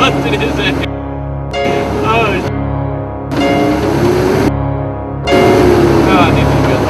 busted his ass. Oh, God, this is good.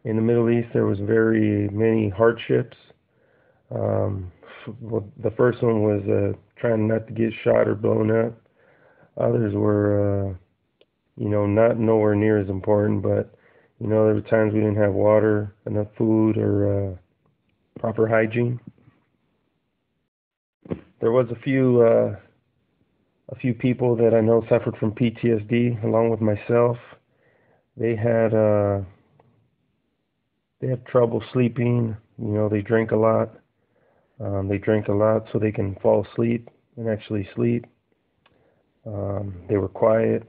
In the Middle East, there was very many hardships. Well, the first one was trying not to get shot or blown up. Others were, not nowhere near as important, but there were times we didn't have water, enough food, or proper hygiene. There was a few people that I know suffered from PTSD, along with myself. They had trouble sleeping. They drank a lot. They drink a lot so they can fall asleep and actually sleep. They were quiet.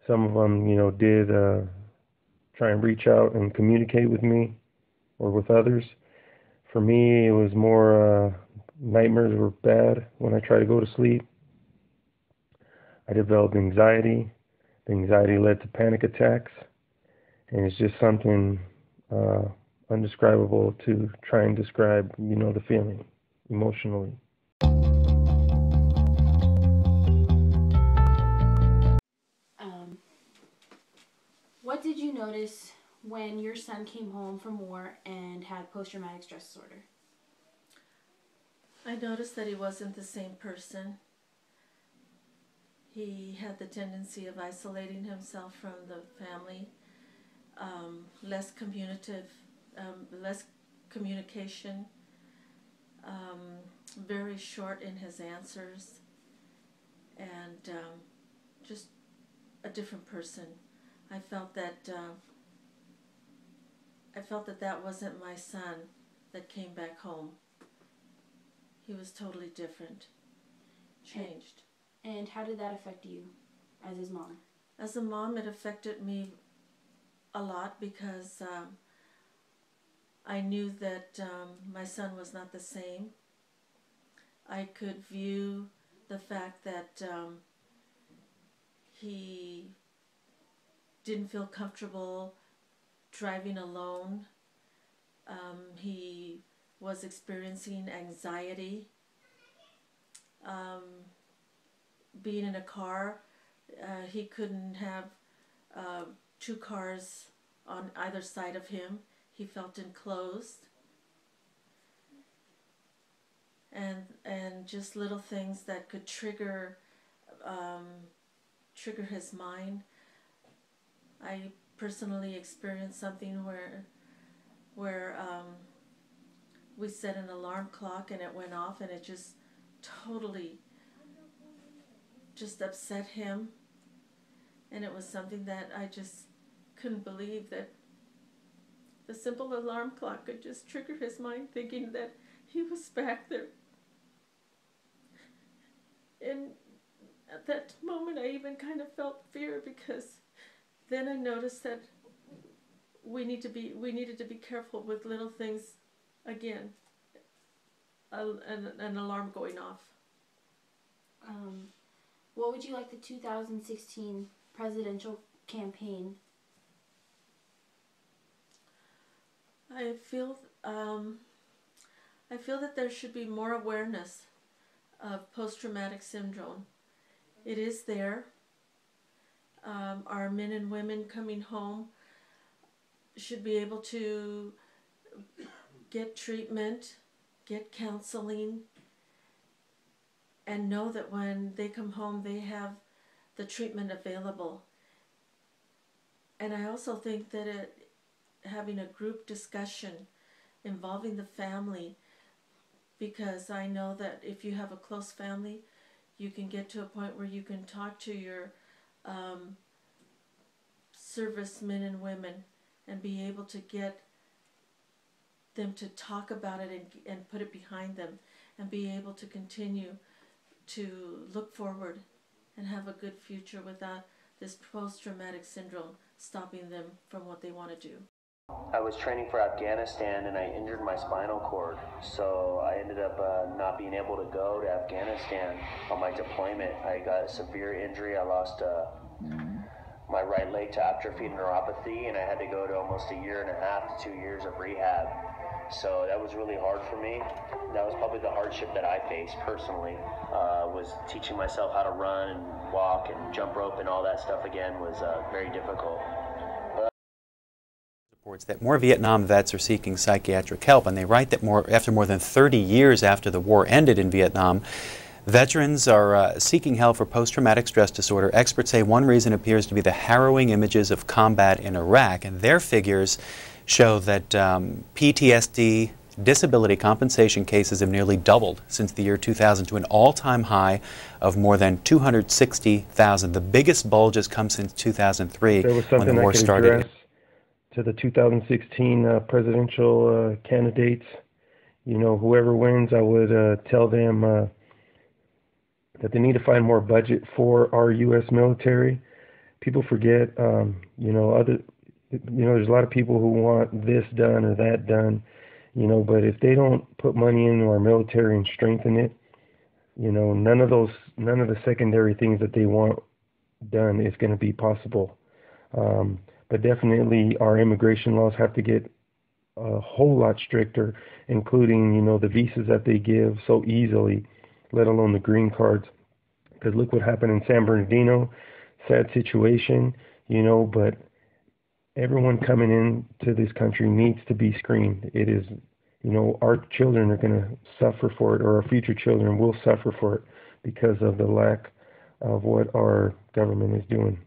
Some of them, did try and reach out and communicate with me or with others. For me, it was more nightmares were bad when I tried to go to sleep. I developed anxiety. The anxiety led to panic attacks. And it's just something undescribable to try and describe, the feeling emotionally. What did you notice when your son came home from war and had post-traumatic stress disorder? I noticed that he wasn't the same person. He had the tendency of isolating himself from the family, less communication, very short in his answers, and just a different person. I felt that that wasn't my son that came back home. He was totally different, changed. And how did that affect you as his mom? As a mom, it affected me a lot because I knew that my son was not the same. I could view the fact that he didn't feel comfortable driving alone. He was experiencing anxiety. Being in a car, he couldn't have two cars on either side of him. He felt enclosed. And just little things that could trigger his mind. I personally experienced something where we set an alarm clock and it went off, and it just totally just upset him. And it was something that I just couldn't believe, that the simple alarm clock could just trigger his mind, thinking that he was back there. And at that moment I even kind of felt fear, because then I noticed that we needed to be careful with little things again. An alarm going off. What would you like the 2016 presidential campaign? I feel that there should be more awareness of post-traumatic syndrome. It is there. Our men and women coming home should be able to get treatment, get counseling, and know that when they come home they have the treatment available. And I also think that having a group discussion involving the family, because I know that if you have a close family, you can get to a point where you can talk to your servicemen and women and be able to get them to talk about it and put it behind them and be able to continue to look forward and have a good future without this post-traumatic syndrome stopping them from what they want to do. I was training for Afghanistan and I injured my spinal cord, so I ended up not being able to go to Afghanistan on my deployment. I got a severe injury. I lost my right leg to atrophy and neuropathy, and I had to go to almost 1.5 to 2 years of rehab. So that was really hard for me. That was probably the hardship that I faced personally, was teaching myself how to run and walk and jump rope and all that stuff again was very difficult. Reports that more Vietnam vets are seeking psychiatric help, and they write that after more than 30 years after the war ended in Vietnam, veterans are seeking help for post-traumatic stress disorder. Experts say one reason appears to be the harrowing images of combat in Iraq, and their figures show that PTSD disability compensation cases have nearly doubled since the year 2000 to an all-time high of more than 260,000. The biggest bulge has come since 2003 when the war started. To the 2016 presidential candidates, you know, whoever wins, I would tell them that they need to find more budget for our U.S. military. People forget, there's a lot of people who want this done or that done, but if they don't put money into our military and strengthen it, none of the secondary things that they want done is going to be possible. But definitely our immigration laws have to get a whole lot stricter, including, the visas that they give so easily, let alone the green cards. Because look what happened in San Bernardino, sad situation, but everyone coming into this country needs to be screened. It is, our children are going to suffer for it, or our future children will suffer for it because of the lack of what our government is doing.